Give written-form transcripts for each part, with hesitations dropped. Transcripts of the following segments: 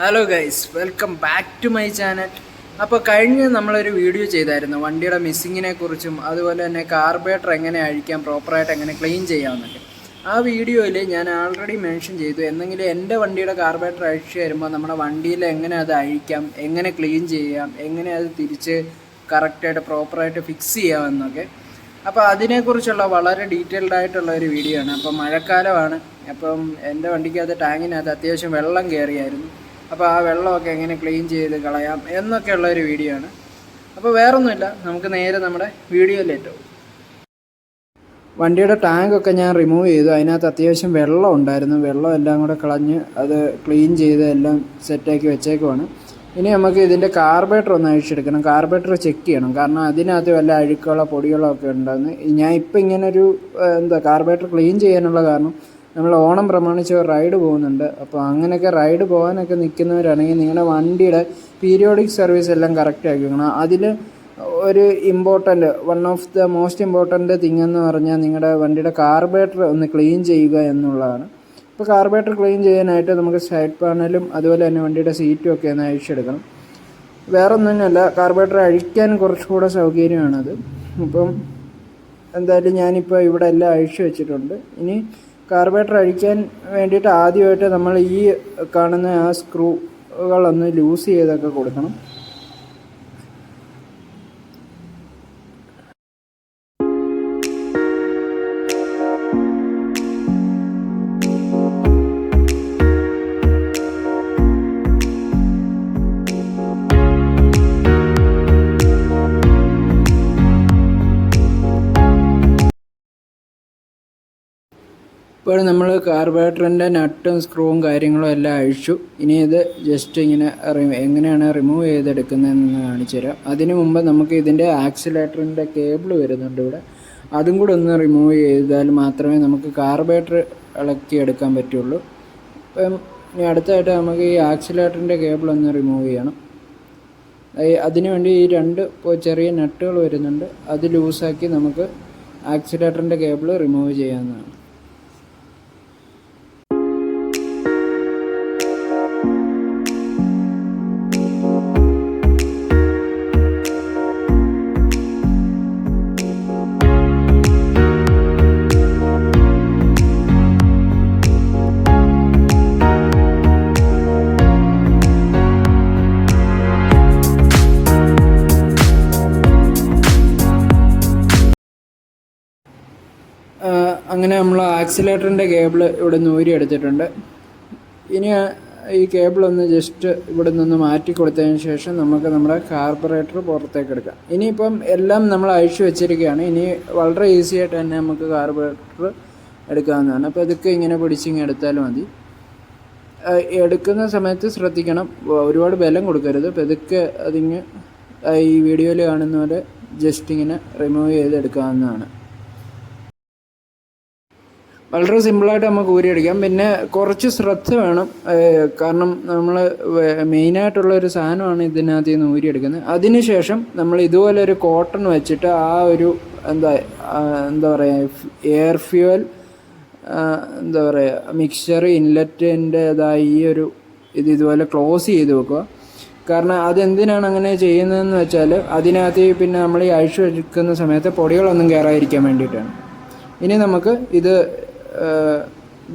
Hello guys, welcome back to my channel. അപ്പോൾ കഴിഞ്ഞ് നമ്മളൊരു വീഡിയോ ചെയ്തായിരുന്നു വണ്ടിയുടെ മിസ്സിങ്ങിനെ കുറിച്ചും അതുപോലെ തന്നെ കാർബറേറ്റർ എങ്ങനെ അഴിക്കാം, പ്രോപ്പറായിട്ട് എങ്ങനെ ക്ലീൻ ചെയ്യാമെന്നൊക്കെ. ആ വീഡിയോയിൽ ഞാൻ ആൾറെഡി മെൻഷൻ ചെയ്തു, എന്തെങ്കിലും എൻ്റെ വണ്ടിയുടെ കാർബറേറ്റർ അഴിച്ചു വരുമ്പോൾ നമ്മുടെ വണ്ടിയിൽ എങ്ങനെ അത് അഴിക്കാം, എങ്ങനെ ക്ലീൻ ചെയ്യാം, എങ്ങനെ അത് തിരിച്ച് കറക്റ്റായിട്ട് പ്രോപ്പറായിട്ട് ഫിക്സ് ചെയ്യാമെന്നൊക്കെ. അപ്പോൾ അതിനെക്കുറിച്ചുള്ള വളരെ ഡീറ്റെയിൽഡ് ആയിട്ടുള്ള ഒരു വീഡിയോ ആണ്. അപ്പം മഴക്കാലമാണ്, അപ്പം എൻ്റെ വണ്ടിക്കകത്ത് ടാങ്കിനകത്ത് അത്യാവശ്യം വെള്ളം കയറിയായിരുന്നു. അപ്പോൾ ആ വെള്ളമൊക്കെ എങ്ങനെ ക്ലീൻ ചെയ്ത് കളയാം എന്നൊക്കെയുള്ള ഒരു വീഡിയോ ആണ്. അപ്പോൾ വേറൊന്നുമില്ല, നമുക്ക് നേരെ നമ്മുടെ വീഡിയോയിലേറ്റോ. വണ്ടിയുടെ ടാങ്കൊക്കെ ഞാൻ റിമൂവ് ചെയ്തു. അതിനകത്ത് അത്യാവശ്യം വെള്ളം ഉണ്ടായിരുന്നു. വെള്ളം എല്ലാം കൂടെ കളഞ്ഞ് അത് ക്ലീൻ ചെയ്ത് എല്ലാം സെറ്റാക്കി വെച്ചേക്കുവാണ്. ഇനി നമുക്ക് ഇതിൻ്റെ കാർബറേറ്റർ ഒന്ന് അഴിച്ചെടുക്കണം. കാർബറേറ്റർ ചെക്ക് ചെയ്യണം, കാരണം അതിനകത്ത് വല്ല അഴുക്കുകളോ പൊടികളോ ഒക്കെ ഉണ്ടാകുന്നു. ഞാൻ ഇപ്പം ഇങ്ങനൊരു കാർബറേറ്റർ ക്ലീൻ ചെയ്യാനുള്ള കാരണം, നമ്മൾ ഓണം പ്രമാണിച്ച് റൈഡ് പോകുന്നുണ്ട്. അപ്പോൾ അങ്ങനെയൊക്കെ റൈഡ് പോകാനൊക്കെ നിൽക്കുന്നവരാണെങ്കിൽ നിങ്ങളുടെ വണ്ടിയുടെ പീരിയോഡിക് സർവീസ് എല്ലാം കറക്റ്റ് ആക്കി വെക്കണം. അതിൽ ഒരു one of the most important thing എന്ന് പറഞ്ഞാൽ നിങ്ങളുടെ വണ്ടിയുടെ കാർബറേറ്റർ ഒന്ന് ക്ലീൻ ചെയ്യുക എന്നുള്ളതാണ്. അപ്പോൾ കാർബറേറ്റർ ക്ലീൻ ചെയ്യാനായിട്ട് നമുക്ക് സൈഡ് പാനലും അതുപോലെ തന്നെ വണ്ടിയുടെ സീറ്റും ഒക്കെ ഒന്ന് അഴിച്ചെടുക്കണം. വേറെ ഒന്നുമല്ല, കാർബറേറ്റർ അഴിക്കാൻ കുറച്ചുകൂടെ സൗകര്യമാണത്. അപ്പം എന്തായാലും ഞാനിപ്പോൾ ഇവിടെ എല്ലാം അഴിച്ചു വെച്ചിട്ടുണ്ട്. ഇനി കാർബറേറ്റർ അഴിക്കാൻ വേണ്ടിയിട്ട് ആദ്യമായിട്ട് നമ്മൾ ഈ കാണുന്ന ആ സ്ക്രൂകളൊന്ന് ലൂസ് ചെയ്തൊക്കെ കൊടുക്കണം. ഇപ്പോൾ നമ്മൾ കാർബറേറ്ററിൻ്റെ നട്ടും സ്ക്രൂവും കാര്യങ്ങളും എല്ലാം അഴിച്ചു. ഇനി ഇത് ജസ്റ്റ് ഇങ്ങനെ എങ്ങനെയാണ് റിമൂവ് ചെയ്തെടുക്കുന്നതെന്ന് കാണിച്ചു തരാം. അതിനു മുമ്പ് നമുക്ക് ഇതിൻ്റെ ആക്സിലേറ്ററിൻ്റെ കേബിൾ വരുന്നുണ്ട് ഇവിടെ, അതും കൂടെ ഒന്ന് റിമൂവ് ചെയ്താൽ മാത്രമേ നമുക്ക് കാർബറേറ്റർ ഇളക്കിയെടുക്കാൻ പറ്റുള്ളൂ. ഇപ്പം ഇനി അടുത്തായിട്ട് നമുക്ക് ഈ ആക്സിലേറ്ററിൻ്റെ കേബിൾ ഒന്ന് റിമൂവ് ചെയ്യണം. അതിനുവേണ്ടി ഈ രണ്ട് ചെറിയ നട്ടുകൾ വരുന്നുണ്ട്, അത് ലൂസാക്കി നമുക്ക് ആക്സിലേറ്ററിൻ്റെ കേബിൾ റിമൂവ് ചെയ്യാവുന്നതാണ്. അങ്ങനെ നമ്മൾ ആക്സിലേറ്ററിൻ്റെ കേബിൾ ഇവിടെ നിന്ന് ഊരി എടുത്തിട്ടുണ്ട്. ഇനി ഈ കേബിളൊന്ന് ജസ്റ്റ് ഇവിടെ നിന്ന് മാറ്റി കൊടുത്തതിന് ശേഷം നമുക്ക് നമ്മുടെ കാർബറേറ്റർ പുറത്തേക്ക് എടുക്കാം. ഇനിയിപ്പം എല്ലാം നമ്മൾ അഴിച്ചു വെച്ചിരിക്കുകയാണ്. ഇനി വളരെ ഈസി ആയിട്ട് തന്നെ നമുക്ക് കാർബറേറ്റർ എടുക്കാവുന്നതാണ്. അപ്പോൾ ഇതൊക്കെ ഇങ്ങനെ പിടിച്ചിങ്ങനെ എടുത്താലും മതി. എടുക്കുന്ന സമയത്ത് ശ്രദ്ധിക്കണം, ഒരുപാട് ബലം കൊടുക്കരുത്. അപ്പോൾ ഇതൊക്കെ അതിങ്ങ് ഈ വീഡിയോയിൽ കാണുന്ന പോലെ ജസ്റ്റ് ഇങ്ങനെ റിമൂവ് ചെയ്തെടുക്കാവുന്നതാണ്. വളരെ സിമ്പിളായിട്ട് നമുക്ക് ഊരിയെടുക്കാം. പിന്നെ കുറച്ച് ശ്രദ്ധ വേണം, കാരണം നമ്മൾ മെയിനായിട്ടുള്ളൊരു സാധനമാണ് ഇതിനകത്ത് നിന്ന് ഊരിയെടുക്കുന്നത്. അതിനുശേഷം നമ്മൾ ഇതുപോലെ ഒരു കോട്ടൺ വെച്ചിട്ട് ആ ഒരു എന്താ പറയുക എയർ ഫ്യൂവൽ മിക്സ്ചർ ഇൻലെറ്റിൻ്റെതായ ഈ ഒരു ഇതുപോലെ ക്ലോസ് ചെയ്ത് വെക്കുക. കാരണം അതെന്തിനാണ് അങ്ങനെ ചെയ്യുന്നതെന്ന് വെച്ചാൽ അതിനകത്ത് പിന്നെ നമ്മൾ ഈ അഴിച്ചു വെക്കുന്ന സമയത്ത് പൊടികളൊന്നും കയറാതിരിക്കാൻ വേണ്ടിയിട്ടാണ്. ഇനി നമുക്ക്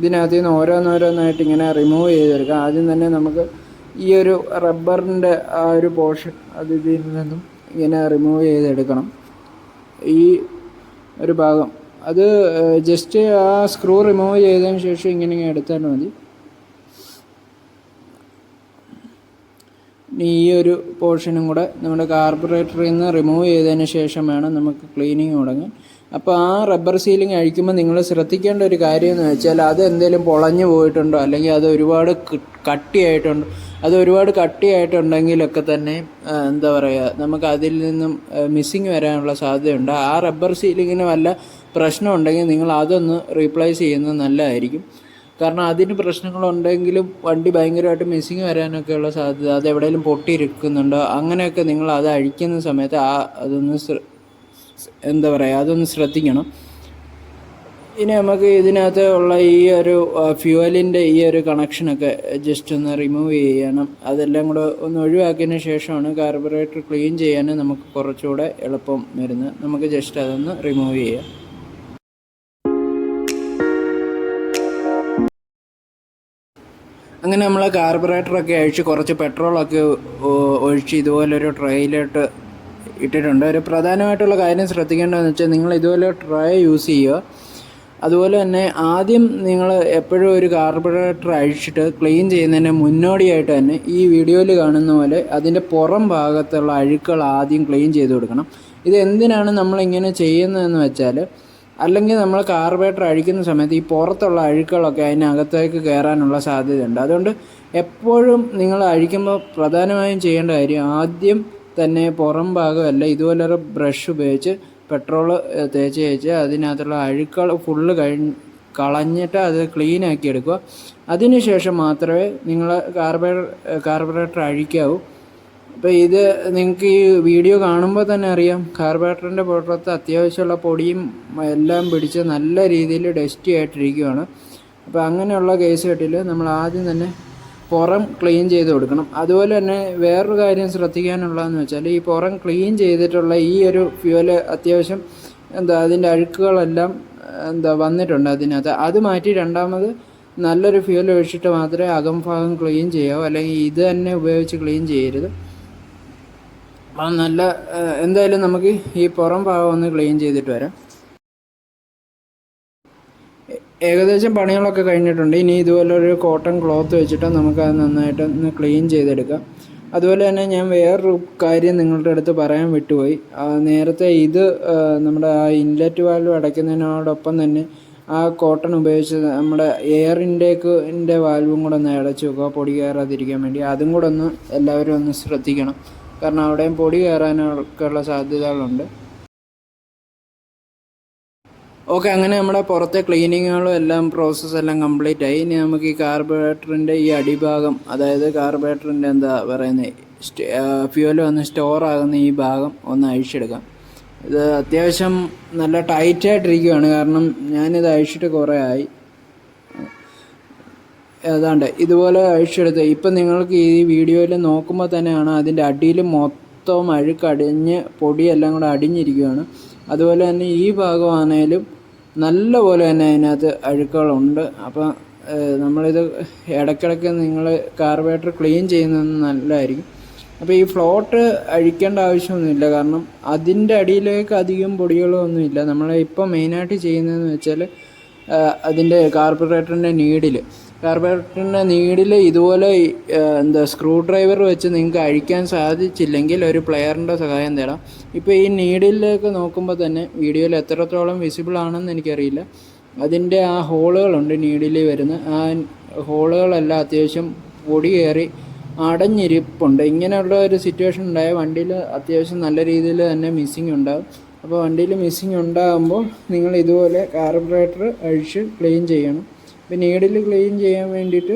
ഇതിനകത്ത് നിന്ന് ഓരോന്നോരോന്നായിട്ട് ഇങ്ങനെ റിമൂവ് ചെയ്തെടുക്കാം. ആദ്യം തന്നെ നമുക്ക് ഈ ഒരു റബ്ബറിൻ്റെ ആ ഒരു പോർഷൻ അത് ഇതിൽ നിന്നും ഇങ്ങനെ റിമൂവ് ചെയ്തെടുക്കണം. ഈ ഒരു ഭാഗം അത് ജസ്റ്റ് ആ സ്ക്രൂ റിമൂവ് ചെയ്തതിന് ശേഷം ഇങ്ങനെ എടുത്താൽ മതി. ഇനി ഈ ഒരു പോർഷനും കൂടെ നമ്മുടെ കാർബറേറ്ററിൽ നിന്ന് റിമൂവ് ചെയ്തതിന് ശേഷം വേണം നമുക്ക് ക്ലീനിങ് തുടങ്ങാൻ. അപ്പോൾ ആ റബ്ബർ സീലിംഗ് അഴിക്കുമ്പോൾ നിങ്ങൾ ശ്രദ്ധിക്കേണ്ട ഒരു കാര്യം എന്ന് വെച്ചാൽ അത് എന്തെങ്കിലും പൊളഞ്ഞു പോയിട്ടുണ്ടോ, അല്ലെങ്കിൽ അത് ഒരുപാട് കട്ടിയായിട്ടുണ്ടോ. അത് ഒരുപാട് കട്ടിയായിട്ടുണ്ടെങ്കിലൊക്കെ തന്നെ നമുക്ക് അതിൽ നിന്നും മിസ്സിങ് വരാനുള്ള സാധ്യതയുണ്ട്. ആ റബ്ബർ സീലിങ്ങിന് വല്ല പ്രശ്നം ഉണ്ടെങ്കിൽ നിങ്ങൾ അതൊന്ന് റീപ്ലേസ് ചെയ്യുന്നത് നല്ലതായിരിക്കും. കാരണം അതിന് പ്രശ്നങ്ങളുണ്ടെങ്കിലും വണ്ടി ഭയങ്കരമായിട്ട് മിസ്സിങ് വരാനൊക്കെയുള്ള സാധ്യത, അത് എവിടെയെങ്കിലും പൊട്ടിയിരിക്കുന്നുണ്ടോ അങ്ങനെയൊക്കെ നിങ്ങൾ അത് അഴിക്കുന്ന സമയത്ത് അതൊന്ന് ശ്രദ്ധിക്കണം. ഇനി നമുക്ക് ഇതിനകത്ത് ഉള്ള ഈ ഒരു ഫ്യൂവലിൻ്റെ ഈ ഒരു കണക്ഷനൊക്കെ ജസ്റ്റ് ഒന്ന് റിമൂവ് ചെയ്യണം. അതെല്ലാം കൂടെ ഒന്ന് ഒഴിവാക്കിയതിന് ശേഷമാണ് കാർബറേറ്റർ ക്ലീൻ ചെയ്യാൻ നമുക്ക് കുറച്ചുകൂടെ എളുപ്പം വരുന്നത്. നമുക്ക് ജസ്റ്റ് അതൊന്ന് റിമൂവ് ചെയ്യാം. അങ്ങനെ നമ്മൾ കാർബറേറ്ററൊക്കെ അഴിച്ച് കുറച്ച് പെട്രോളൊക്കെ ഒഴിച്ച് ഇതുപോലൊരു ട്രേയിലോട്ട് ഇട്ടിട്ടുണ്ട്. ഒരു പ്രധാനമായിട്ടുള്ള കാര്യം ശ്രദ്ധിക്കേണ്ടതെന്ന് വെച്ചാൽ നിങ്ങൾ ഇതുപോലെ ട്രേ യൂസ് ചെയ്യുക. അതുപോലെ തന്നെ ആദ്യം നിങ്ങൾ എപ്പോഴും ഒരു കാർബറേറ്റർ അഴിച്ചിട്ട് ക്ലീൻ ചെയ്യുന്നതിന് മുന്നോടിയായിട്ട് തന്നെ ഈ വീഡിയോയിൽ കാണുന്ന പോലെ അതിൻ്റെ പുറം ഭാഗത്തുള്ള അഴുക്കുകൾ ആദ്യം ക്ലീൻ ചെയ്ത് കൊടുക്കണം. ഇത് എന്തിനാണ് നമ്മളിങ്ങനെ ചെയ്യുന്നതെന്ന് വെച്ചാൽ, അല്ലെങ്കിൽ നമ്മൾ കാർബറേറ്റർ അഴിക്കുന്ന സമയത്ത് ഈ പുറത്തുള്ള അഴുക്കുകളൊക്കെ അതിനകത്തേക്ക് കയറാനുള്ള സാധ്യതയുണ്ട്. അതുകൊണ്ട് എപ്പോഴും നിങ്ങൾ അഴിക്കുമ്പോൾ പ്രധാനമായും ചെയ്യേണ്ട കാര്യം ആദ്യം തന്നെ പുറം ഭാഗമല്ല ഇതുപോലൊരു ബ്രഷ് ഉപയോഗിച്ച് പെട്രോൾ തേച്ച് അതിനകത്തുള്ള അഴുക്കുകൾ ഫുള്ള് കളഞ്ഞിട്ട് അത് ക്ലീനാക്കി എടുക്കുക. അതിനുശേഷം മാത്രമേ നിങ്ങൾ കാർബറേറ്റർ അഴിക്കാവൂ. അപ്പോൾ ഇത് നിങ്ങൾക്ക് ഈ വീഡിയോ കാണുമ്പോൾ തന്നെ അറിയാം, കാർബറേറ്ററിൻ്റെ പുറത്ത് അത്യാവശ്യമുള്ള പൊടിയും എല്ലാം പിടിച്ച് നല്ല രീതിയിൽ ഡസ്റ്റി ആയിട്ടിരിക്കുകയാണ്. അപ്പോൾ അങ്ങനെയുള്ള കേസ് കെട്ടിൽ നമ്മൾ ആദ്യം തന്നെ പുറം ക്ലീൻ ചെയ്ത് കൊടുക്കണം. അതുപോലെ തന്നെ വേറൊരു കാര്യം ശ്രദ്ധിക്കാനുള്ളതെന്ന് വെച്ചാൽ, ഈ പുറം ക്ലീൻ ചെയ്തിട്ടുള്ള ഈ ഒരു ഫ്യൂവല് അത്യാവശ്യം അതിൻ്റെ അഴുക്കുകളെല്ലാം വന്നിട്ടുണ്ട് അതിനകത്ത്. അത് മാറ്റി രണ്ടാമത് നല്ലൊരു ഫ്യൂവൽ ഒഴിച്ചിട്ട് മാത്രമേ അകംഭാഗം ക്ലീൻ ചെയ്യാവൂ, അല്ലെങ്കിൽ ഇത് തന്നെ ഉപയോഗിച്ച് ക്ലീൻ ചെയ്യരുത്. നല്ല എന്തായാലും നമുക്ക് ഈ പുറം ഭാഗം ഒന്ന് ക്ലീൻ ചെയ്തിട്ട് വരാം. ഏകദേശം പണികളൊക്കെ കഴിഞ്ഞിട്ടുണ്ട്. ഇനി ഇതുപോലൊരു കോട്ടൺ ക്ലോത്ത് വെച്ചിട്ട് നമുക്കത് നന്നായിട്ട് ഒന്ന് ക്ലീൻ ചെയ്തെടുക്കാം. അതുപോലെ തന്നെ ഞാൻ വേറൊരു കാര്യം നിങ്ങളുടെ അടുത്ത് പറയാൻ വിട്ടുപോയി. നേരത്തെ ഇത് നമ്മുടെ ആ ഇൻലെറ്റ് വാൽവ് അടയ്ക്കുന്നതിനോടൊപ്പം തന്നെ ആ കോട്ടൺ ഉപയോഗിച്ച് നമ്മുടെ എയർ ഇൻടേക്കിൻ്റെ വാൽവും കൂടെ ഒന്ന് അടച്ച് വെക്കുക, പൊടി കയറാതിരിക്കാൻ വേണ്ടി. അതും കൂടെ ഒന്ന് എല്ലാവരും ഒന്ന് ശ്രദ്ധിക്കണം, കാരണം അവിടെയും പൊടി കയറാനൊക്കെ ഉള്ള സാധ്യതകളുണ്ട്. ഓക്കെ, അങ്ങനെ നമ്മുടെ പുറത്തെ ക്ലീനിങ്ങുകളും എല്ലാം പ്രോസസ്സെല്ലാം കംപ്ലീറ്റ് ആയി. ഇനി നമുക്ക് ഈ കാർബറേറ്ററിൻ്റെ ഈ അടിഭാഗം, അതായത് കാർബറേറ്ററിൻ്റെ ഫ്യൂവൽ വന്ന് സ്റ്റോർ ആകുന്ന ഈ ഭാഗം ഒന്ന് അഴിച്ചെടുക്കാം. ഇത് അത്യാവശ്യം നല്ല ടൈറ്റായിട്ടിരിക്കുകയാണ്, കാരണം ഞാനിത് അഴിച്ചിട്ട് കുറേ ആയി. ഏതാണ്ട് ഇതുപോലെ അഴിച്ചെടുത്ത് ഇപ്പം നിങ്ങൾക്ക് ഈ വീഡിയോയിൽ നോക്കുമ്പോൾ തന്നെയാണ് അതിൻ്റെ അടിയിൽ മൊത്തം അഴുക്കടിഞ്ഞ് പൊടിയെല്ലാം കൂടെ അടിഞ്ഞിരിക്കുകയാണ്. അതുപോലെ തന്നെ ഈ ഭാഗമാണേലും നല്ല പോലെ തന്നെ അതിനകത്ത് അഴുക്കുകളുണ്ട്. അപ്പം നമ്മളിത് ഇടയ്ക്കിടയ്ക്ക് നിങ്ങൾ കാർബറേറ്റർ ക്ലീൻ ചെയ്യുന്നത് നല്ലതായിരിക്കും. അപ്പോൾ ഈ ഫ്ലോട്ട് അഴിക്കേണ്ട ആവശ്യമൊന്നുമില്ല, കാരണം അതിൻ്റെ അടിയിലേക്ക് അധികം പൊടികളൊന്നുമില്ല. നമ്മളിപ്പോൾ മെയിനായിട്ട് ചെയ്യുന്നതെന്ന് വെച്ചാൽ അതിൻ്റെ കാർബറേറ്ററിൻ്റെ നീഡിൽ ഇതുപോലെ സ്ക്രൂ ഡ്രൈവർ വെച്ച് നിങ്ങൾക്ക് അഴിക്കാൻ സാധിച്ചില്ലെങ്കിൽ ഒരു പ്ലെയറിൻ്റെ സഹായം തേടാം. ഇപ്പോൾ ഈ നീഡിലേക്ക് നോക്കുമ്പോൾ തന്നെ വീഡിയോയിൽ എത്രത്തോളം വിസിബിൾ ആണെന്ന് എനിക്കറിയില്ല, അതിൻ്റെ ആ ഹോളുകളുണ്ട് നീഡിൽ വരുന്ന ആ ഹോളുകളെല്ലാം അത്യാവശ്യം പൊടി കയറി അടഞ്ഞിരിപ്പുണ്ട്. ഇങ്ങനെയുള്ള ഒരു സിറ്റുവേഷൻ ഉണ്ടായ വണ്ടിയിൽ അത്യാവശ്യം നല്ല രീതിയിൽ തന്നെ മിസ്സിങ് ഉണ്ടാകും. അപ്പോൾ വണ്ടിയിൽ മിസ്സിങ് ഉണ്ടാകുമ്പോൾ നിങ്ങൾ ഇതുപോലെ കാർബറേറ്റർ അഴിച്ച് ക്ലീൻ ചെയ്യണം. ഇപ്പോൾ നീഡിൽ ക്ലീൻ ചെയ്യാൻ വേണ്ടിയിട്ട്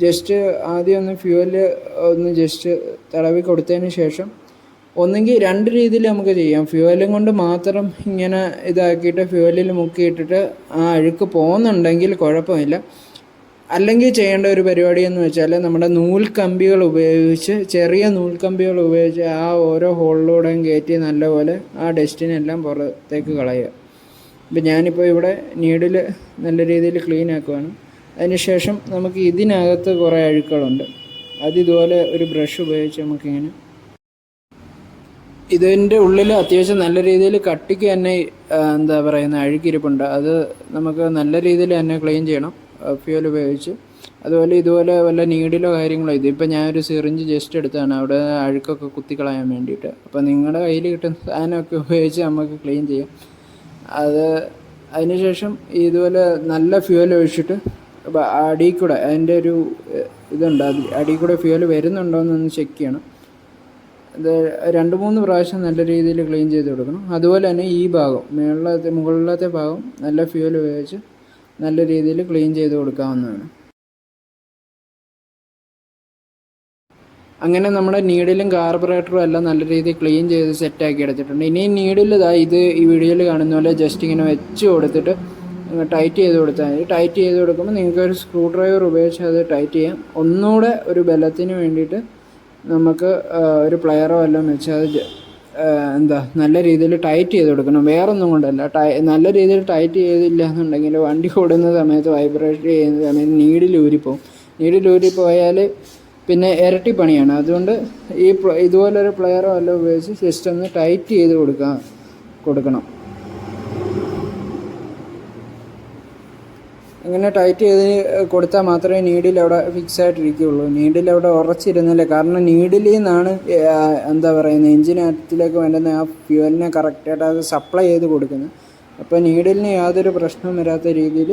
ജസ്റ്റ് ആദ്യം ഒന്ന് ഫ്യൂവൽ ഒന്ന് ജസ്റ്റ് തടവി കൊടുത്തതിന് ശേഷം, ഒന്നെങ്കിൽ രണ്ട് രീതിയിൽ നമുക്ക് ചെയ്യാം. ഫ്യൂവലും കൊണ്ട് മാത്രം ഇങ്ങനെ ഇതാക്കിയിട്ട് ഫ്യൂവലിൽ മുക്കിയിട്ടിട്ട് ആ അഴുക്ക് പോകുന്നുണ്ടെങ്കിൽ കുഴപ്പമില്ല. അല്ലെങ്കിൽ ചെയ്യേണ്ട ഒരു പരിപാടി എന്ന് വെച്ചാൽ നമ്മുടെ നൂൽക്കമ്പികൾ ഉപയോഗിച്ച്, ചെറിയ നൂൽക്കമ്പികൾ ഉപയോഗിച്ച് ആ ഓരോ ഹോളിലൂടെയും കയറ്റി നല്ലപോലെ ആ ഡസ്റ്റിനെല്ലാം പുറത്തേക്ക് കളയുക. ഇപ്പം ഞാനിപ്പോൾ ഇവിടെ നീഡിൽ നല്ല രീതിയിൽ ക്ലീൻ ആക്കുവാണ്. അതിനുശേഷം നമുക്ക് ഇതിനകത്ത് കുറേ അഴുക്കുകളുണ്ട്, അതിതുപോലെ ഒരു ബ്രഷ് ഉപയോഗിച്ച് നമുക്കിങ്ങനെ ഇതിൻ്റെ ഉള്ളിൽ അത്യാവശ്യം നല്ല രീതിയിൽ കട്ടിക്ക് തന്നെ അഴുക്കിരിപ്പുണ്ട്. അത് നമുക്ക് നല്ല രീതിയിൽ തന്നെ ക്ലീൻ ചെയ്യണം ഫ്യൂവൽ ഉപയോഗിച്ച്. അതുപോലെ ഇതുപോലെ വല്ല നീഡിലോ കാര്യങ്ങളോ, ഇതിപ്പോൾ ഞാനൊരു സിറിഞ്ച് ജസ്റ്റ് എടുത്താണ് അവിടെ അഴുക്കൊക്കെ കുത്തിക്കളയാൻ വേണ്ടിയിട്ട്. അപ്പോൾ നിങ്ങളുടെ കയ്യിൽ കിട്ടുന്ന സാധനമൊക്കെ ഉപയോഗിച്ച് നമുക്ക് ക്ലീൻ ചെയ്യാം. അതിനുശേഷം ഇതുപോലെ നല്ല ഫ്യൂവൽ ഒഴിച്ചിട്ട് അടിയിൽ കൂടെ അതിൻ്റെ ഒരു ഇതുണ്ട്, അടിയിൽ കൂടെ ഫ്യൂവൽ വരുന്നുണ്ടോ എന്നൊന്ന് ചെക്ക് ചെയ്യണം. ഇത് 2-3 പ്രാവശ്യം നല്ല രീതിയിൽ ക്ലീൻ ചെയ്ത് കൊടുക്കണം. അതുപോലെ തന്നെ ഈ ഭാഗം മുകളിലത്തെ ഭാഗം നല്ല ഫ്യൂവൽ ഉപയോഗിച്ച് നല്ല രീതിയിൽ ക്ലീൻ ചെയ്ത് കൊടുക്കാവുന്നതാണ്. അങ്ങനെ നമ്മുടെ നീഡിലും കാർബറേറ്ററും എല്ലാം നല്ല രീതിയിൽ ക്ലീൻ ചെയ്ത് സെറ്റാക്കി എടുത്തിട്ടുണ്ട്. ഇനി നീഡിൽ ഈ വീഡിയോയിൽ കാണുന്ന പോലെ ജസ്റ്റ് ഇങ്ങനെ വെച്ച് കൊടുത്തിട്ട് ടൈറ്റ് ചെയ്ത് കൊടുത്താൽ മതി. ടൈറ്റ് ചെയ്ത് കൊടുക്കുമ്പോൾ നിങ്ങൾക്കൊരു സ്ക്രൂ ഡ്രൈവർ ഉപയോഗിച്ച് അത് ടൈറ്റ് ചെയ്യാം. ഒന്നുകൂടെ ഒരു ബലത്തിന് വേണ്ടിയിട്ട് നമുക്ക് ഒരു പ്ലെയറോ എല്ലാം വെച്ച് അത് നല്ല രീതിയിൽ ടൈറ്റ് ചെയ്ത് കൊടുക്കണം. വേറൊന്നും കൊണ്ടല്ല, നല്ല രീതിയിൽ ടൈറ്റ് ചെയ്തില്ല എന്നുണ്ടെങ്കിൽ വണ്ടി ഓടുന്ന സമയത്ത് വൈബ്രേറ്റ് ചെയ്യുന്ന സമയത്ത് നീഡിലൂരിപ്പോയാൽ പിന്നെ ഇരട്ടി പണിയാണ്. അതുകൊണ്ട് ഇതുപോലൊരു പ്ലെയറോ എല്ലാം ഉപയോഗിച്ച് ജസ്റ്റ് ഒന്ന് ടൈറ്റ് ചെയ്ത് കൊടുക്കണം. അങ്ങനെ ടൈറ്റ് ചെയ്ത് കൊടുത്താൽ മാത്രമേ നീഡിൽ അവിടെ ഫിക്സ് ആയിട്ടിരിക്കുകയുള്ളൂ. നീഡിൽ അവിടെ ഉറച്ചിരുന്നില്ല. കാരണം നീഡിലിൽ നിന്നാണ് എഞ്ചിനകത്തിലേക്ക് വേണ്ടുന്ന ആ ഫ്യൂവലിനെ കറക്റ്റായിട്ട് അത് സപ്ലൈ ചെയ്ത് കൊടുക്കുന്നത്. അപ്പോൾ നീഡിലിന് യാതൊരു പ്രശ്നവും വരാത്ത രീതിയിൽ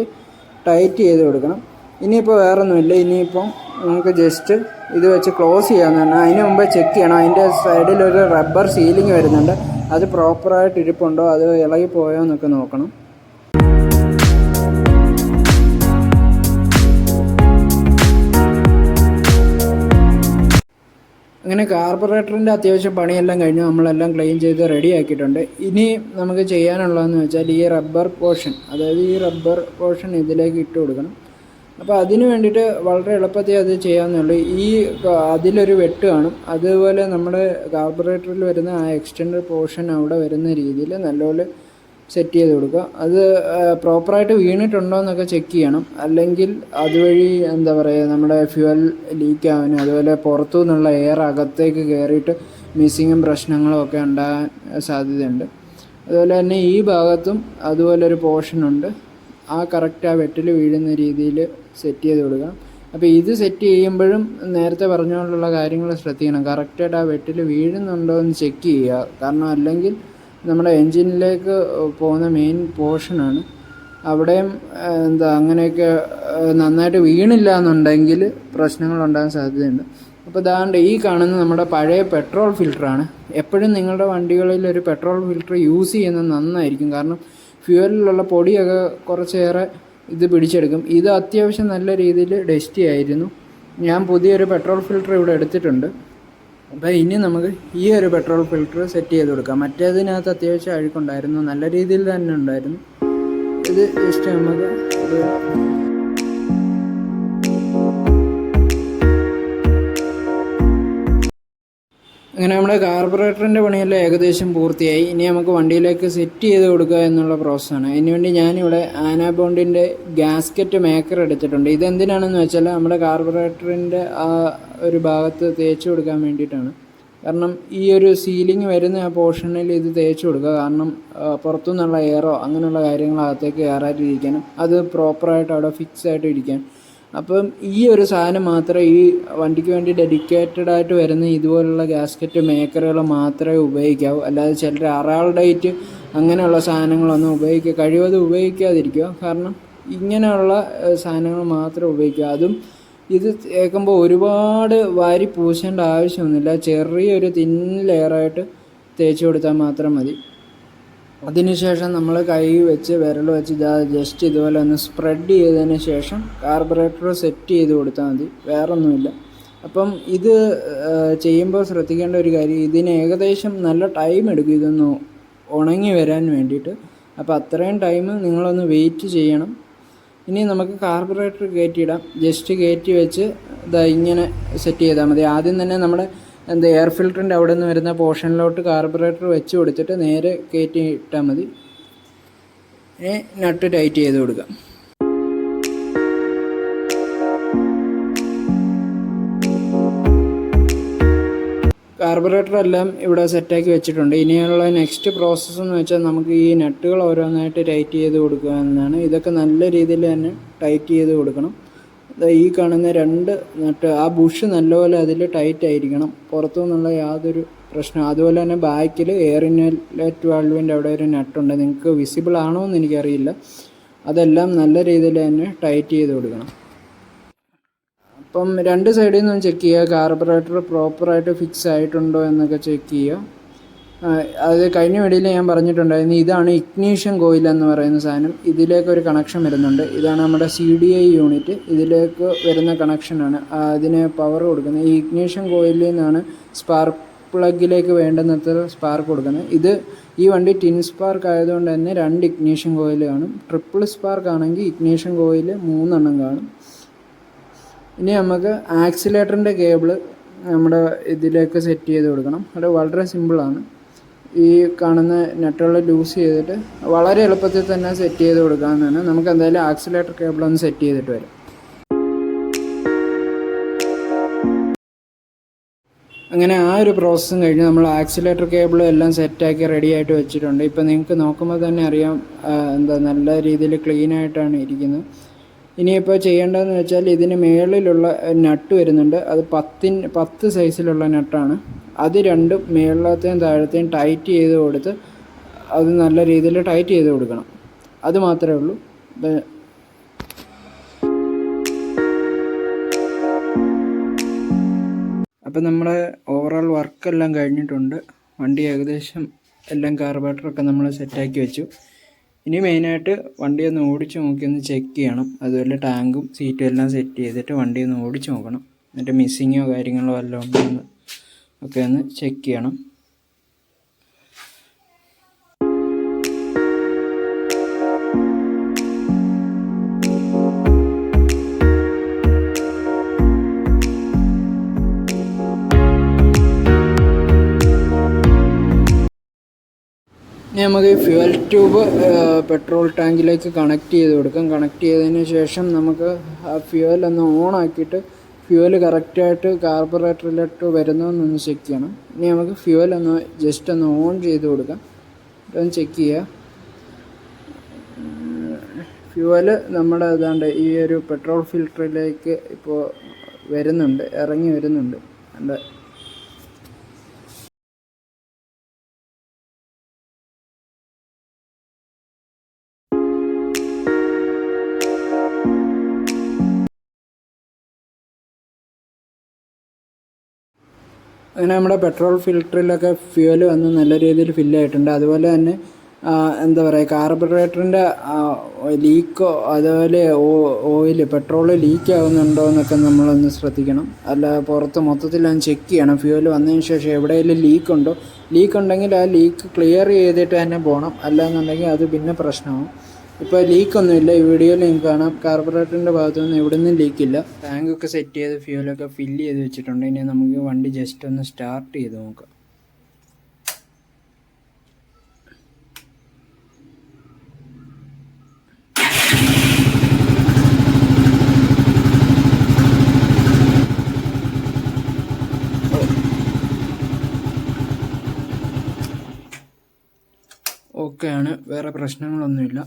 ടൈറ്റ് ചെയ്ത് കൊടുക്കണം. ഇനിയിപ്പോൾ വേറൊന്നുമില്ല. ഇനിയിപ്പം നമുക്ക് ജസ്റ്റ് ഇത് വെച്ച് ക്ലോസ് ചെയ്യാമെന്ന് പറഞ്ഞാൽ അതിന് മുമ്പ് ചെക്ക് ചെയ്യണം. അതിൻ്റെ സൈഡിലൊരു റബ്ബർ സീലിംഗ് വരുന്നുണ്ട്. അത് പ്രോപ്പറായിട്ട് ഇരിപ്പുണ്ടോ, അത് ഇളകി പോയോ എന്നൊക്കെ നോക്കണം. അങ്ങനെ കാർബറേറ്ററിൻ്റെ അത്യാവശ്യം പണിയെല്ലാം കഴിഞ്ഞ് നമ്മളെല്ലാം ക്ലീൻ ചെയ്ത് റെഡി ആക്കിയിട്ടുണ്ട്. ഇനി നമുക്ക് ചെയ്യാനുള്ളതെന്ന് വെച്ചാൽ ഈ റബ്ബർ പോർഷൻ ഇതിലേക്ക് ഇട്ട് കൊടുക്കണം. അപ്പോൾ അതിന് വേണ്ടിയിട്ട് വളരെ എളുപ്പത്തിൽ അത് ചെയ്യാവുന്നുള്ളൂ. അതിലൊരു വെട്ട് കാണും. അതുപോലെ നമ്മുടെ കാർബറേറ്ററിൽ വരുന്ന ആ എക്സ്റ്റൻഡ് പോർഷൻ അവിടെ വരുന്ന രീതിയിൽ നല്ലപോലെ സെറ്റ് ചെയ്ത് കൊടുക്കുക. അത് പ്രോപ്പറായിട്ട് വീണിട്ടുണ്ടോ എന്നൊക്കെ ചെക്ക് ചെയ്യണം. അല്ലെങ്കിൽ അതുവഴി നമ്മുടെ ഫ്യൂവൽ ലീക്ക് ആവാനും അതുപോലെ പുറത്തു നിന്നുള്ള എയർ അകത്തേക്ക് കയറിയിട്ട് മിസ്സിങ്ങും പ്രശ്നങ്ങളും ഒക്കെ ഉണ്ടാകാൻ സാധ്യതയുണ്ട്. അതുപോലെ തന്നെ ഈ ഭാഗത്തും അതുപോലൊരു പോർഷനുണ്ട്. കറക്റ്റ് ആ വെട്ടിൽ വീഴുന്ന രീതിയിൽ സെറ്റ് ചെയ്ത് കൊടുക്കുക. അപ്പോൾ ഇത് സെറ്റ് ചെയ്യുമ്പോഴും നേരത്തെ പറഞ്ഞുകൊണ്ടുള്ള കാര്യങ്ങൾ ശ്രദ്ധിക്കണം. കറക്റ്റായിട്ട് ആ വെട്ടിൽ വീഴുന്നുണ്ടോ എന്ന് ചെക്ക് ചെയ്യുക. കാരണം അല്ലെങ്കിൽ നമ്മുടെ എൻജിനിലേക്ക് പോകുന്ന മെയിൻ പോർഷനാണ്. അവിടെയും അങ്ങനെയൊക്കെ നന്നായിട്ട് വീണില്ല എന്നുണ്ടെങ്കിൽ പ്രശ്നങ്ങളുണ്ടാകാൻ സാധ്യതയുണ്ട്. അപ്പോൾ ഈ കാണുന്ന നമ്മുടെ പഴയ പെട്രോൾ ഫിൽറ്ററാണ്. എപ്പോഴും നിങ്ങളുടെ വണ്ടികളിൽ ഒരു പെട്രോൾ ഫിൽറ്റർ യൂസ് ചെയ്യുന്നത് നന്നായിരിക്കും. കാരണം ഫ്യൂവലിലുള്ള പൊടിയൊക്കെ കുറച്ചേറെ ഇത് പിടിച്ചെടുക്കും. ഇത് അത്യാവശ്യം നല്ല രീതിയിൽ ഡസ്റ്റി ആയിരുന്നു. ഞാൻ പുതിയൊരു പെട്രോൾ ഫിൽറ്റർ ഇവിടെ എടുത്തിട്ടുണ്ട്. അപ്പോൾ ഇനി നമുക്ക് ഈ ഒരു പെട്രോൾ ഫിൽറ്റർ സെറ്റ് ചെയ്ത് കൊടുക്കാം. മറ്റേതിനകത്ത് അത്യാവശ്യം അഴുക്കുണ്ടായിരുന്നു, നല്ല രീതിയിൽ തന്നെ ഉണ്ടായിരുന്നു. ഇത് ജസ്റ്റ് നമുക്ക് അങ്ങനെ നമ്മുടെ കാർബറേറ്ററിൻ്റെ പണിയെല്ലാം ഏകദേശം പൂർത്തിയായി. ഇനി നമുക്ക് വണ്ടിയിലേക്ക് സെറ്റ് ചെയ്ത് കൊടുക്കുക എന്നുള്ള പ്രോസസ്സാണ്. അതിനുവേണ്ടി ഞാനിവിടെ ആനാബോണ്ടിൻ്റെ ഗ്യാസ്കറ്റ് മേക്കർ എടുത്തിട്ടുണ്ട്. ഇതെന്തിനാണെന്ന് വെച്ചാൽ നമ്മുടെ കാർബറേറ്ററിൻ്റെ ആ ഒരു ഭാഗത്ത് തേച്ച് കൊടുക്കാൻ വേണ്ടിയിട്ടാണ്. കാരണം ഈ ഒരു സീലിംഗ് വരുന്ന ആ പോർഷനിൽ ഇത് തേച്ച് കൊടുക്കുക. കാരണം പുറത്തുനിന്നുള്ള എയറോ അങ്ങനെയുള്ള കാര്യങ്ങൾ അകത്തേക്ക് കയറാതിരിക്കാനും അത് പ്രോപ്പറായിട്ട് അവിടെ ഫിക്സ് ആയിട്ട് ഇരിക്കാൻ. അപ്പം ഈ ഒരു സാധനം മാത്രമേ ഈ വണ്ടിക്ക് വേണ്ടി ഡെഡിക്കേറ്റഡ് ആയിട്ട് വരുന്ന ഇതുപോലുള്ള ഗ്യാസ്കറ്റ് മേക്കറുകൾ മാത്രമേ ഉപയോഗിക്കാവൂ. അല്ലാതെ ചിലർ അറാൾഡൈറ്റ് അങ്ങനെയുള്ള സാധനങ്ങളൊന്നും കഴിവതും ഉപയോഗിക്കാതിരിക്കുക. കാരണം ഇങ്ങനെയുള്ള സാധനങ്ങൾ മാത്രം ഉപയോഗിക്കുക. അതും ഇത് കേൾക്കുമ്പോൾ ഒരുപാട് വാരി പൂശേണ്ട ആവശ്യമൊന്നുമില്ല. ചെറിയൊരു തിൻ ലെയറായിട്ട് തേച്ച് കൊടുത്താൽ മാത്രം മതി. അതിനുശേഷം നമ്മൾ കൈ വെച്ച് വിരൽ വെച്ച് ജസ്റ്റ് ഇതുപോലെ ഒന്ന് സ്പ്രെഡ് ചെയ്തതിന് ശേഷം കാർബറേറ്റർ സെറ്റ് ചെയ്ത് കൊടുത്താൽ മതി. വേറൊന്നുമില്ല. അപ്പം ഇത് ചെയ്യുമ്പോൾ ശ്രദ്ധിക്കേണ്ട ഒരു കാര്യം, ഇതിന് ഏകദേശം നല്ല ടൈം എടുക്കും ഇതൊന്ന് ഉണങ്ങി വരാൻ വേണ്ടിയിട്ട്. അപ്പോൾ അത്രയും ടൈം നിങ്ങളൊന്ന് വെയിറ്റ് ചെയ്യണം. ഇനി നമുക്ക് കാർബറേറ്റർ കയറ്റിയിടാം. ജസ്റ്റ് കയറ്റി വെച്ച് ഇങ്ങനെ സെറ്റ് ചെയ്താൽ മതി. ആദ്യം തന്നെ നമ്മുടെ എയർ ഫിൽറ്ററിൻ്റെ അവിടെ നിന്ന് വരുന്ന പോർഷനിലോട്ട് കാർബറേറ്റർ വെച്ച് കൊടുത്തിട്ട് നേരെ കയറ്റി ഇട്ടാൽ മതി. ഇനി നട്ട് ടൈറ്റ് ചെയ്ത് കൊടുക്കാം. കാർബറേറ്റർ എല്ലാം ഇവിടെ സെറ്റാക്കി വെച്ചിട്ടുണ്ട്. ഇനിയുള്ള നെക്സ്റ്റ് പ്രോസസ്സ് എന്ന് വെച്ചാൽ നമുക്ക് ഈ നട്ടുകൾ ഓരോന്നായിട്ട് ടൈറ്റ് ചെയ്ത് കൊടുക്കുക എന്നതാണ്. ഇതൊക്കെ നല്ല രീതിയിൽ തന്നെ ടൈറ്റ് ചെയ്ത് കൊടുക്കണം. ഈ കാണുന്ന 2 നട്ട് ആ ബുഷ് നല്ലപോലെ അതിൽ ടൈറ്റ് ആയിരിക്കണം. പുറത്തു നിന്നുള്ള യാതൊരു പ്രശ്നം. അതുപോലെ തന്നെ ബാക്കിൽ എയർ ഇൻലെറ്റ് വാൽവിൻ്റെ അവിടെ ഒരു നട്ടുണ്ട്. നിങ്ങൾക്ക് വിസിബിൾ ആണോ എന്ന് എനിക്കറിയില്ല. അതെല്ലാം നല്ല രീതിയിൽ തന്നെ ടൈറ്റ് ചെയ്ത് കൊടുക്കണം. അപ്പം 2 സൈഡിൽ നിന്നും ചെക്ക് ചെയ്യുക. കാർബറേറ്റർ പ്രോപ്പറായിട്ട് ഫിക്സ് ആയിട്ടുണ്ടോ എന്നൊക്കെ ചെക്ക് ചെയ്യുക. അത് കഴിഞ്ഞ വീഡിയോയിൽ ഞാൻ പറഞ്ഞിട്ടുണ്ടായിരുന്നു. ഇതാണ് ഇഗ്നീഷൻ കോയിൽ എന്ന് പറയുന്ന സാധനം. ഇതിലേക്കൊരു കണക്ഷൻ വരുന്നുണ്ട്. ഇതാണ് നമ്മുടെ CDI യൂണിറ്റ്. ഇതിലേക്ക് വരുന്ന കണക്ഷനാണ് അതിന് പവർ കൊടുക്കുന്നത്. ഈ ഇഗ്നീഷൻ കോയിലിൽ നിന്നാണ് സ്പാർക്ക് പ്ലഗിലേക്ക് വേണ്ടുന്നത്ര സ്പാർക്ക് കൊടുക്കുന്നത്. ഈ വണ്ടി ടിൻ സ്പാർക്ക് ആയതുകൊണ്ട് തന്നെ 2 ഇഗ്നീഷൻ കോയിൽ കാണും. ട്രിപ്പിൾ സ്പാർക്ക് ആണെങ്കിൽ ഇഗ്നീഷൻ കോയിൽ 3 എണ്ണം കാണും. ഇനി നമുക്ക് ആക്സിലേറ്ററിൻ്റെ കേബിൾ നമ്മുടെ ഇതിലേക്ക് സെറ്റ് ചെയ്ത് കൊടുക്കണം. അത് വളരെ സിമ്പിളാണ്. ഈ കാണുന്ന നട്ടുകൾ ലൂസ് ചെയ്തിട്ട് വളരെ എളുപ്പത്തിൽ തന്നെ സെറ്റ് ചെയ്ത് കൊടുക്കാവുന്നതാണ്. നമുക്ക് എന്തായാലും ആക്സിലേറ്റർ കേബിൾ ഒന്ന് സെറ്റ് ചെയ്തിട്ട് വരാം. അങ്ങനെ ആ ഒരു പ്രോസസ്സും കഴിഞ്ഞ് നമ്മൾ ആക്സിലേറ്റർ കേബിളും എല്ലാം സെറ്റാക്കി റെഡി ആയിട്ട് വെച്ചിട്ടുണ്ട്. ഇപ്പോൾ നിങ്ങൾക്ക് നോക്കുമ്പോൾ തന്നെ അറിയാം നല്ല രീതിയിൽ ക്ലീൻ ആയിട്ടാണ് ഇരിക്കുന്നത്. ഇനിയിപ്പോൾ ചെയ്യേണ്ടതെന്ന് വെച്ചാൽ ഇതിന് മുകളിലുള്ള നട്ട് വരുന്നുണ്ട്. അത് 10 സൈസിലുള്ള നട്ടാണ്. അത് രണ്ടും മുകളിലത്തെയും താഴത്തെയും ടൈറ്റ് ചെയ്ത് കൊടുത്ത് അത് നല്ല രീതിയിൽ ടൈറ്റ് ചെയ്ത് കൊടുക്കണം. അത് മാത്രമേ ഉള്ളൂ. അപ്പോൾ നമ്മുടെ ഓവറോൾ വർക്കെല്ലാം കഴിഞ്ഞിട്ടുണ്ട്. വണ്ടി ഏകദേശം എല്ലാം കാർബറേറ്ററൊക്കെ നമ്മൾ സെറ്റാക്കി വെച്ചു. ഇനി മെയിനായിട്ട് വണ്ടി ഒന്ന് ഓടിച്ച് നോക്കി ഒന്ന് ചെക്ക് ചെയ്യണം. അതുപോലെ ടാങ്കും സീറ്റും എല്ലാം സെറ്റ് ചെയ്തിട്ട് വണ്ടി ഒന്ന് ഓടിച്ച് നോക്കണം. എന്നിട്ട് മിസ്സിങ്ങോ കാര്യങ്ങളോ വല്ലതും ഉണ്ടോ എന്ന് ഒക്കെ ഒന്ന് ചെക്ക് ചെയ്യണം. ഇനി നമുക്ക് ഫ്യൂവൽ ട്യൂബ് പെട്രോൾ ടാങ്കിലേക്ക് കണക്ട് ചെയ്ത് കൊടുക്കാം. കണക്ട് ചെയ്തതിന് ശേഷം നമുക്ക് ആ ഫ്യൂവൽ ഒന്ന് ഓൺ ആക്കിയിട്ട് ഫ്യൂവൽ കറക്റ്റായിട്ട് കാർബറേറ്ററിലോട്ട് വരുന്നതെന്നൊന്ന് ചെക്ക് ചെയ്യണം. ഇനി നമുക്ക് ഫ്യൂവൽ ഒന്ന് ജസ്റ്റ് ഒന്ന് ഓൺ ചെയ്ത് കൊടുക്കാം. ഇതൊന്ന് ചെക്ക് ചെയ്യുക. ഫ്യൂവൽ നമ്മുടെ ഏതാണ്ട് ഈ ഒരു പെട്രോൾ ഫിൽറ്ററിലേക്ക് ഇപ്പോൾ വരുന്നുണ്ട്, ഇറങ്ങി വരുന്നുണ്ട്. അങ്ങനെ നമ്മുടെ പെട്രോൾ ഫിൽറ്ററിലൊക്കെ ഫ്യൂവൽ വന്ന് നല്ല രീതിയിൽ ഫില്ലായിട്ടുണ്ട്. അതുപോലെ തന്നെ കാർബറേറ്ററിൻ്റെ ലീക്കോ അതുപോലെ ഓയിൽ പെട്രോൾ ലീക്ക് ആകുന്നുണ്ടോ എന്നൊക്കെ നമ്മളൊന്ന് ശ്രദ്ധിക്കണം. അല്ല പുറത്ത് മൊത്തത്തിലൊന്ന് ചെക്ക് ചെയ്യണം. ഫ്യൂവൽ വന്നതിന് ശേഷം എവിടെയെങ്കിലും ലീക്ക് ഉണ്ടെങ്കിൽ ആ ലീക്ക് ക്ലിയർ ചെയ്തിട്ട് തന്നെ പോകണം. അല്ലാന്നുണ്ടെങ്കിൽ അത് പിന്നെ പ്രശ്നമാകും. ഇപ്പോൾ ലീക്കൊന്നുമില്ല. ഈ വീഡിയോയിൽ നിങ്ങൾക്ക് കാണാം കാർബറേറ്ററിൻ്റെ ഭാഗത്തുനിന്ന് എവിടെ നിന്നും ലീക്കില്ല. ടാങ്കൊക്കെ സെറ്റ് ചെയ്ത് ഫ്യൂവലൊക്കെ ഫില്ല് ചെയ്ത് വെച്ചിട്ടുണ്ട്. ഇനി നമുക്ക് വണ്ടി ജസ്റ്റ് ഒന്ന് സ്റ്റാർട്ട് ചെയ്ത് നോക്കാം. ഓക്കെയാണ്, വേറെ പ്രശ്നങ്ങളൊന്നുമില്ല.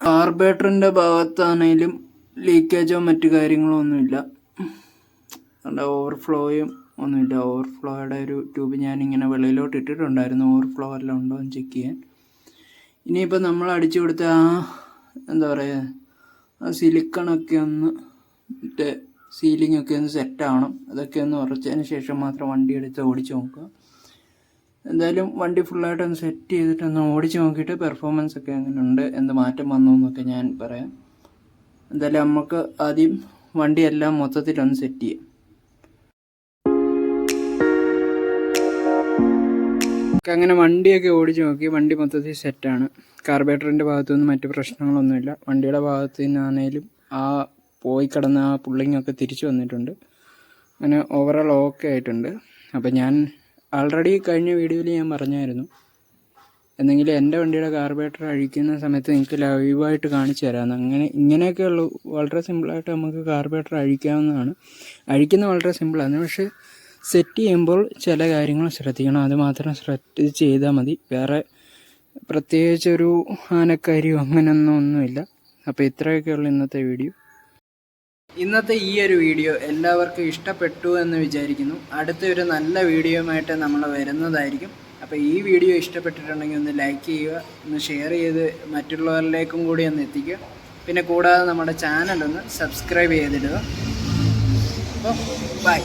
കാർബറേറ്ററിൻ്റെ ഭാഗത്താണെങ്കിലും ലീക്കേജോ മറ്റു കാര്യങ്ങളോ ഒന്നുമില്ല. ഓവർഫ്ലോയും ഒന്നുമില്ല. ഓവർഫ്ലോയുടെ ഒരു ട്യൂബ് ഞാനിങ്ങനെ വെളിയിലോട്ട് ഇട്ടിട്ടുണ്ടായിരുന്നു, ഓവർഫ്ലോ എല്ലാം ഉണ്ടോ എന്ന് ചെക്ക് ചെയ്യാൻ. ഇനിയിപ്പോൾ നമ്മൾ അടിച്ചു കൊടുത്ത ആ സിലിക്കണൊക്കെ ഒന്ന് സീലിങ്ങൊക്കെ ഒന്ന് സെറ്റാവണം. അതൊക്കെ ഒന്ന് ഉറച്ചതിന് ശേഷം മാത്രം വണ്ടി എടുത്ത് ഓടിച്ച് നോക്കുക. എന്തായാലും വണ്ടി ഫുള്ളായിട്ടൊന്ന് സെറ്റ് ചെയ്തിട്ടൊന്ന് ഓടിച്ച് നോക്കിയിട്ട് പെർഫോമൻസ് ഒക്കെ എങ്ങനെയുണ്ട്, എന്ത് മാറ്റം വന്നു എന്നൊക്കെ ഞാൻ പറയാം. എന്തായാലും നമുക്ക് ആദ്യം വണ്ടിയെല്ലാം മൊത്തത്തിലൊന്ന് സെറ്റ് ചെയ്യാം. അങ്ങനെ വണ്ടിയൊക്കെ ഓടിച്ച് നോക്കി. വണ്ടി മൊത്തത്തിൽ സെറ്റാണ്. കാർബറേറ്ററിൻ്റെ ഭാഗത്തുനിന്ന് മറ്റ് പ്രശ്നങ്ങളൊന്നുമില്ല. വണ്ടിയുടെ ഭാഗത്തു നിന്നാണേലും ആ പോയി കിടന്ന ആ പുള്ളിങ്ങൊക്കെ തിരിച്ചു വന്നിട്ടുണ്ട്. അങ്ങനെ ഓവറോൾ ഓക്കെ ആയിട്ടുണ്ട്. അപ്പോൾ ഞാൻ ആൾറെഡി കഴിഞ്ഞ വീഡിയോയിൽ ഞാൻ പറഞ്ഞായിരുന്നു, എന്തെങ്കിലും എൻ്റെ വണ്ടിയുടെ കാർബറേറ്റർ അഴിക്കുന്ന സമയത്ത് നിങ്ങൾക്ക് ലൈവായിട്ട് കാണിച്ചു തരാമെന്ന്. ഇങ്ങനെയൊക്കെ ഉള്ളൂ. വളരെ സിമ്പിളായിട്ട് നമുക്ക് കാർബറേറ്റർ അഴിക്കാവുന്നതാണ്. അഴിക്കുന്നത് വളരെ സിമ്പിളാണ്. പക്ഷേ സെറ്റ് ചെയ്യുമ്പോൾ ചില കാര്യങ്ങൾ ശ്രദ്ധിക്കണം. അത് മാത്രം ശ്രദ്ധിച്ച് ചെയ്താൽ മതി. വേറെ പ്രത്യേകിച്ചൊരു ആനക്കാരിയോ അങ്ങനെയൊന്നുമില്ല. അപ്പോൾ ഇത്രയൊക്കെയുള്ള ഇന്നത്തെ വീഡിയോ. ഇന്നത്തെ ഈ ഒരു വീഡിയോ എല്ലാവർക്കും ഇഷ്ടപ്പെട്ടു എന്ന് വിചാരിക്കുന്നു. അടുത്തൊരു നല്ല വീഡിയോയുമായിട്ട് നമ്മൾ വരുന്നതായിരിക്കും. അപ്പോൾ ഈ വീഡിയോ ഇഷ്ടപ്പെട്ടിട്ടുണ്ടെങ്കിൽ ഒന്ന് ലൈക്ക് ചെയ്യുക, ഒന്ന് ഷെയർ ചെയ്ത് മറ്റുള്ളവരിലേക്കും കൂടി ഒന്ന് എത്തിക്കുക. പിന്നെ കൂടാതെ നമ്മുടെ ചാനലൊന്ന് സബ്സ്ക്രൈബ് ചെയ്തിടുക. അപ്പോൾ ബൈ.